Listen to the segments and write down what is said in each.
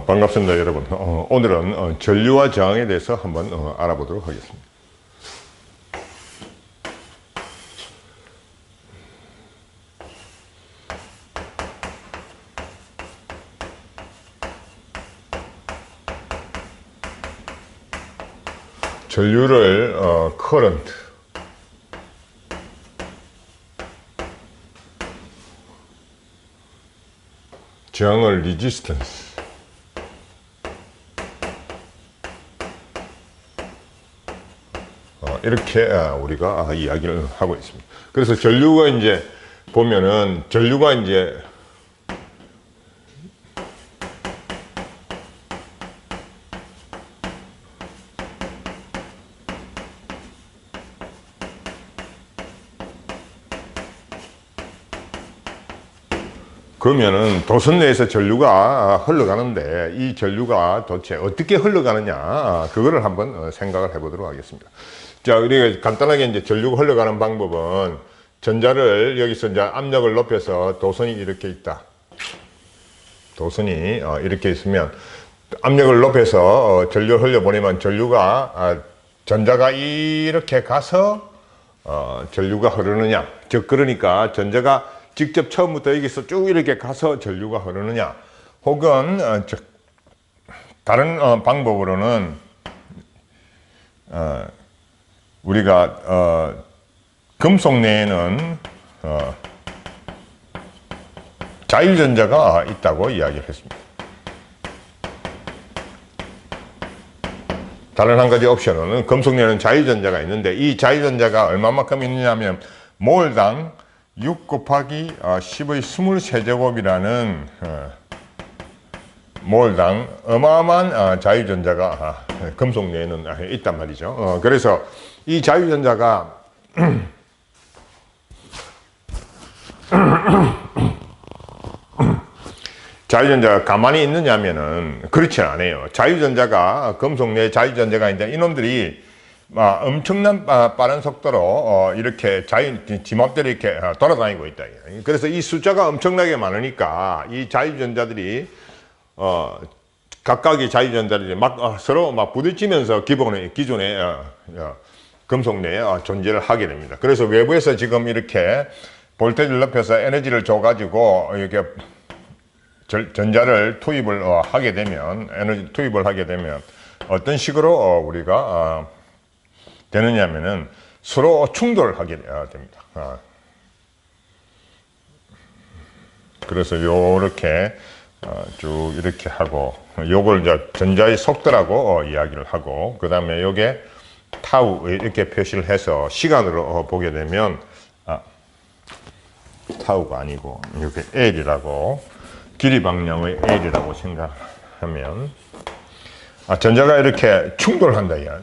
반갑습니다, 여러분. 오늘은 전류와 저항에 대해서 한번 알아보도록 하겠습니다. 전류를 current, 저항을 resistance, 이렇게 우리가 이야기를 하고 있습니다. 그래서 전류가 이제 보면은 전류가 이제 그러면은 도선 내에서 전류가 흘러가는데 이 전류가 도대체 어떻게 흘러가느냐, 그거를 한번 생각을 해보도록 하겠습니다. 자, 우리가 간단하게 이제 전류가 흘러가는 방법은 전자를 여기서 이제 압력을 높여서 도선이 이렇게 있다. 도선이 이렇게 있으면 압력을 높여서 전류를 흘려보내면 전류가 전자가 이렇게 가서 전류가 흐르느냐, 즉 그러니까 전자가 직접 처음부터 여기서 쭉 이렇게 가서 전류가 흐르느냐, 혹은 다른 방법으로는 우리가 금속 내에는 자유전자가 있다고 이야기를 했습니다. 다른 한 가지 옵션은 금속 내에는 자유전자가 있는데, 이 자유전자가 얼마만큼 있느냐면 몰당 6 곱하기 10의 23제곱이라는 몰당 어마어마한 자유전자가 금속 내에는 있단 말이죠. 그래서 이 자유전자가 자유전자가 가만히 있느냐면은 그렇지 않아요. 자유전자가 금속 내 자유전자가 있는데 이놈들이 엄청난 빠른 속도로 이렇게 지맘대로 이렇게 돌아다니고 있다. 그래서 이 숫자가 엄청나게 많으니까 이 자유전자들이 각각의 자유전자들이 서로 부딪히면서 기존의 금속 내에 존재를 하게 됩니다. 그래서 외부에서 지금 이렇게 볼테이지를 높여서 에너지를 줘가지고 이렇게 전자를 투입을 하게 되면, 에너지 투입을 하게 되면 어떤 식으로 우리가 되느냐면은 서로 충돌하게 됩니다. 그래서 요렇게 쭉 이렇게 하고, 요걸 이제 전자의 속도라고 이야기를 하고, 그 다음에 요게 타우 이렇게 표시를 해서 시간으로 보게 되면 타우가 아니고 이렇게 L이라고, 길이 방향의 L이라고 생각하면 전자가 이렇게 충돌한다 이야.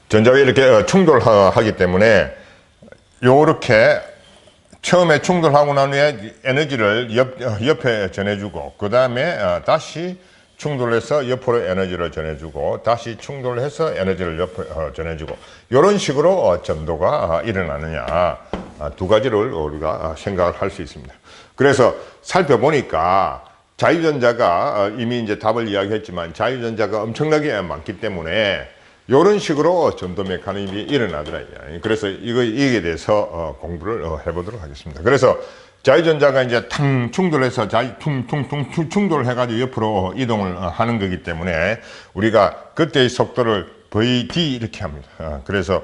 전자가 이렇게 충돌하기 때문에 요렇게 처음에 충돌하고 난 후에 에너지를 옆에 전해주고, 그 다음에 다시 충돌해서 옆으로 에너지를 전해주고, 다시 충돌해서 에너지를 옆으로 전해주고, 이런 식으로 전도가 일어나느냐, 두 가지를 우리가 생각을 할 수 있습니다. 그래서 살펴보니까 자유전자가 이미 이제 답을 이야기했지만 자유전자가 엄청나게 많기 때문에 이런 식으로 전도 메커니즘이 일어나더라. 그래서 이에 대해서 공부를 해보도록 하겠습니다. 그래서 자유전자가 이제 탕 충돌해서 퉁퉁퉁 충돌을 해가지고 옆으로 이동을 하는 거기 때문에 우리가 그때의 속도를 VD 이렇게 합니다. 그래서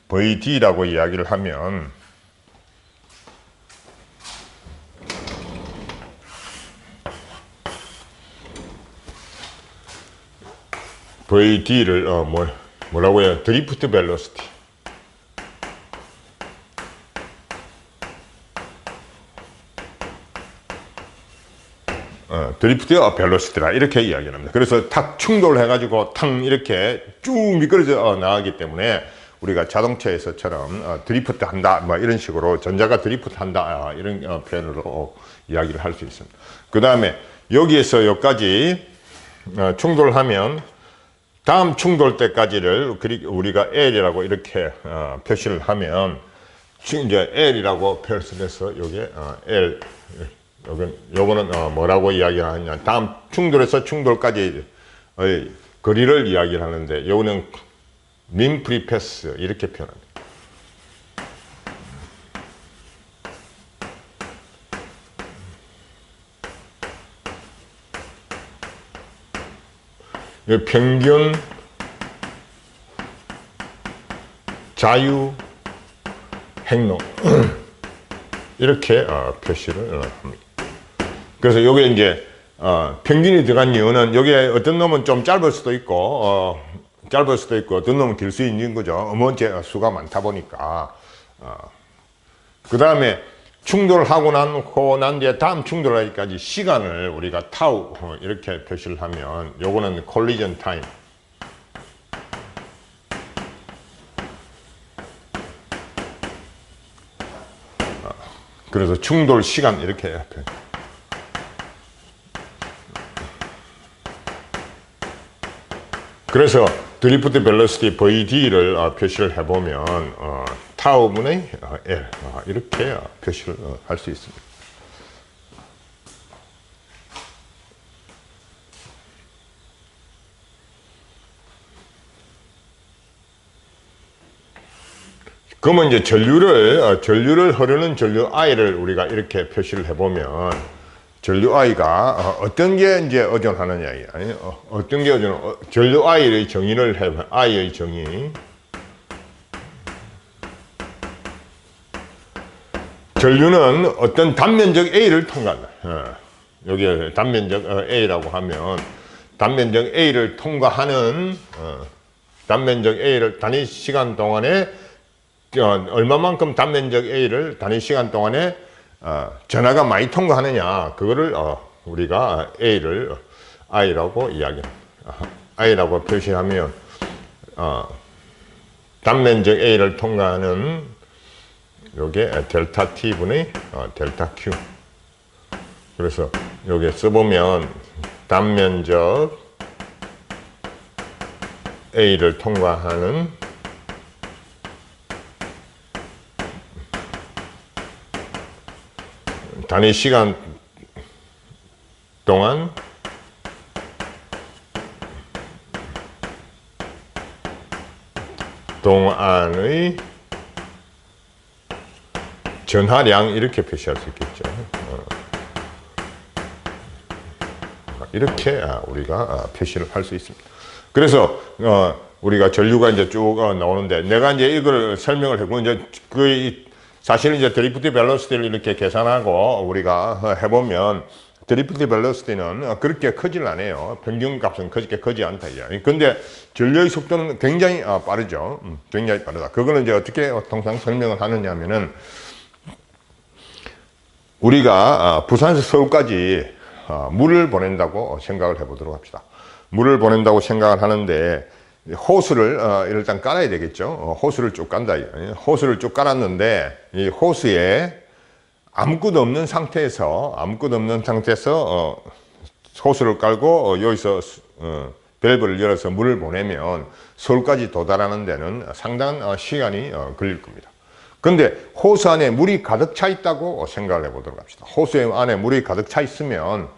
VD라고 이야기를 하면 VD를 뭐라고 해요? 드리프트 벨로시티. 드리프트 벨로시티라 이렇게 이야기를 합니다. 그래서 탁 충돌해가지고 탕 이렇게 쭉 미끄러져 나가기 때문에 우리가 자동차에서처럼 드리프트 한다, 뭐 이런 식으로 전자가 드리프트 한다, 이런 표현으로 이야기를 할 수 있습니다. 그 다음에 여기에서 여기까지 충돌하면 다음 충돌 때까지를 우리가 L이라고 이렇게 표시를 하면 지금 이제 L이라고 표현을 해서 요게 L, 요거는 뭐라고 이야기를 하느냐, 다음 충돌에서 충돌까지 거리를 이야기를 하는데, 요거는 민 프리패스 이렇게 표현합니다. 평균 자유 행동 이렇게 표시를 합니다. 그래서 요게 이제 평균이 들어간 이유는, 여기에 어떤 놈은 좀 짧을 수도 있고 어떤 놈은 길 수 있는 거죠. 어머니의 수가 많다 보니까. 그 다음에 충돌하고 난 뒤에 다음 충돌하기까지 시간을 우리가 타우 이렇게 표시를 하면, 요거는 콜리전 타임. 그래서 충돌 시간 이렇게 표현. 그래서 드리프트 벨로시티 VD를 표시를 해보면 타우분의 L 이렇게 표시를 할 수 있습니다. 그러면 이제 전류를 흐르는 전류 I를 우리가 이렇게 표시를 해보면, 전류 I가 어떤 게 이제 의존하느냐, 아니 어떤 게 전류 I의 정의를 해보면, I의 정의, 전류는 어떤 단면적 A를 통과한다. 여기 단면적 A라고 하면, 단면적 A를 통과하는 단면적 A를 단위 시간 동안에 얼마만큼 단면적 A를 단위 시간 동안에 전하가 많이 통과하느냐, 그거를 우리가 I라고 I라고 표시하면, 단면적 A를 통과하는 요게 델타 T 분의 델타 Q. 그래서 요게 써보면, 단면적 A를 통과하는 단위 시간 동안 동안의 전하량 이렇게 표시할 수 있겠죠. 이렇게 우리가 표시를 할 수 있습니다. 그래서 우리가 전류가 이제 쭉 나오는데, 내가 이제 이걸 설명을 했고, 이제 사실은 이제 드리프트 벨로시티를 이렇게 계산하고 우리가 해보면, 드리프트 벨로시티는 그렇게 크지는 않아요. 평균 값은 그렇게 크지 않다. 근데 전류의 속도는 굉장히 빠르죠. 굉장히 빠르다. 그거는 이제 어떻게 통상 설명을 하느냐 하면은, 우리가 부산에서 서울까지 물을 보낸다고 생각을 해보도록 합시다. 물을 보낸다고 생각을 하는데, 호스를 일단 깔아야 되겠죠. 호스를 쭉 깐다. 호스를 쭉 깔았는데, 이 호스에 아무것도 없는 상태에서 호스를 깔고 여기서 밸브를 열어서 물을 보내면 서울까지 도달하는 데는 상당한 시간이 걸릴 겁니다. 근데 호스 안에 물이 가득 차 있다고 생각을 해보도록 합시다. 호스 안에 물이 가득 차 있으면,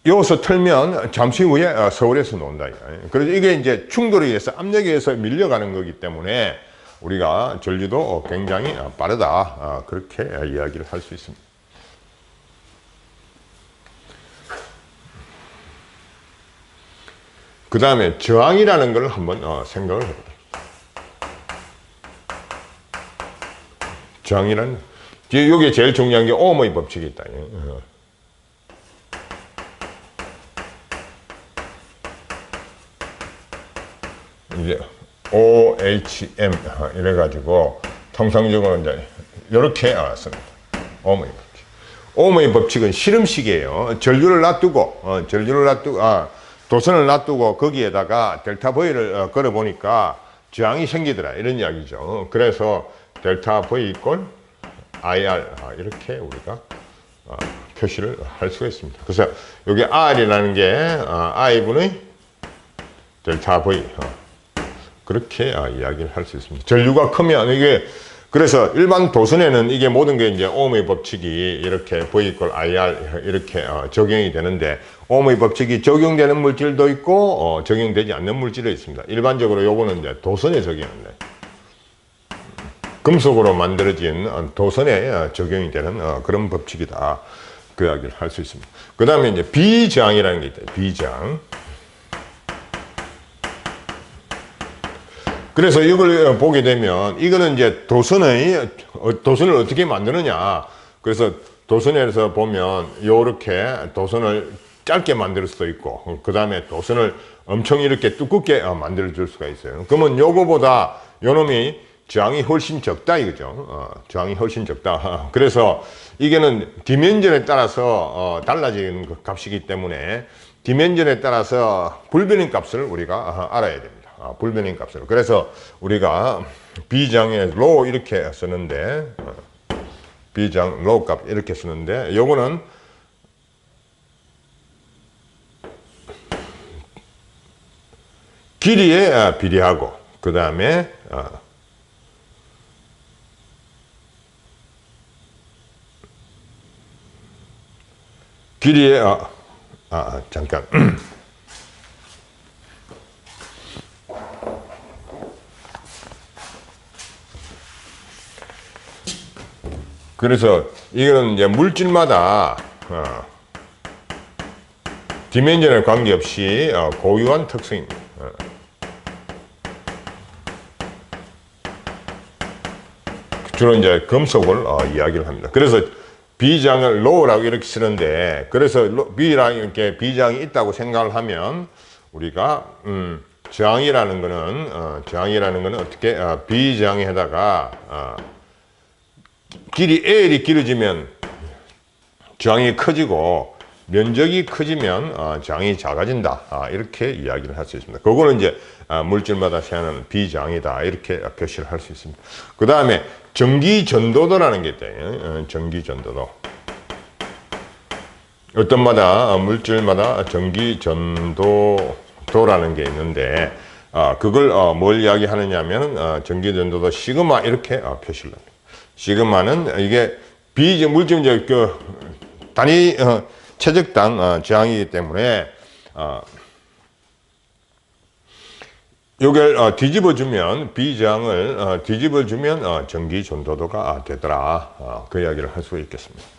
여기서 틀면 잠시 후에 서울에서 논다. 그래서 이게 이제 충돌에 의해서, 압력에 의해서 밀려가는 거기 때문에 우리가 전류도 굉장히 빠르다. 그렇게 이야기를 할 수 있습니다. 그 다음에 저항이라는 걸 한번 생각을 해보자. 저항이라는, 여기에 제일 중요한 게 오음의 법칙이 있다. 이제 OHM 이래가지고 통상적으로 이제 이렇게 씁니다. 오음의 법칙. 오음의 법칙은 실험식이에요. 전류를 놔두고 도선을 놔두고 거기에다가 델타 V를 걸어 보니까 저항이 생기더라, 이런 이야기죠. 그래서 델타 V 이꼴 IR 이렇게 우리가 표시를 할 수가 있습니다. 그래서 여기 R이라는 게 I분의 델타 V, 그렇게 이야기를 할 수 있습니다. 전류가 크면 이게 그래서 일반 도선에는 이게 모든 게 이제 ohm의 법칙이 이렇게 V equal IR 이렇게 적용이 되는데 ohm의 법칙이 적용되는 물질도 있고 적용되지 않는 물질도 있습니다. 일반적으로 요거는 이제 도선에 적용합니다. 금속으로 만들어진 도선에 적용이 되는 그런 법칙이다. 그 이야기를 할 수 있습니다. 그 다음에 이제 비저항이라는 게 있다. 비저항. 그래서 이걸 보게 되면 이거는 이제 도선을 어떻게 만드느냐. 그래서 도선에서 보면 요렇게 도선을 짧게 만들 수도 있고 그 다음에 도선을 엄청 이렇게 두껍게 만들어 줄 수가 있어요. 그러면 요거보다 요놈이 저항이 훨씬 적다 이거죠. 저항이 훨씬 적다. 그래서 이게는 디멘전에 따라서 달라지는 값이기 때문에 디멘전에 따라서 불변형 값을 우리가 알아야 됩니다. 불변형 값을. 그래서 우리가 비장의 로 이렇게 쓰는데 비장 로 값 이렇게 쓰는데 요거는 길이에 비례하고 그 다음에 길이에 잠깐 그래서 이거는 이제 물질마다 디멘전에 관계없이 고유한 특성입니다. 주로 이제 금속을 이야기를 합니다. 그래서 비장을 로우라고 이렇게 쓰는데 그래서 B랑 이렇게 비장이 있다고 생각을 하면 우리가 저항이라는 거는 어떻게 비장에다가 길이 L이 길어지면 저항이 커지고 면적이 커지면 저항이 작아진다. 이렇게 이야기를 할 수 있습니다. 그거는 이제 물질마다 생하는 비저항이다. 이렇게 표시를 할 수 있습니다. 그 다음에 전기전도도라는 게 있대요. 전기전도도. 물질마다 전기전도도라는 게 있는데 그걸 뭘 이야기하느냐 하면 전기전도도 시그마 이렇게 표시를 합니다. 시그마는 이게 물질 단위 최적당 저항이기 때문에 요걸 뒤집어주면 비저항을 뒤집어주면 전기 전도도가 되더라. 그 이야기를 할 수 있겠습니다.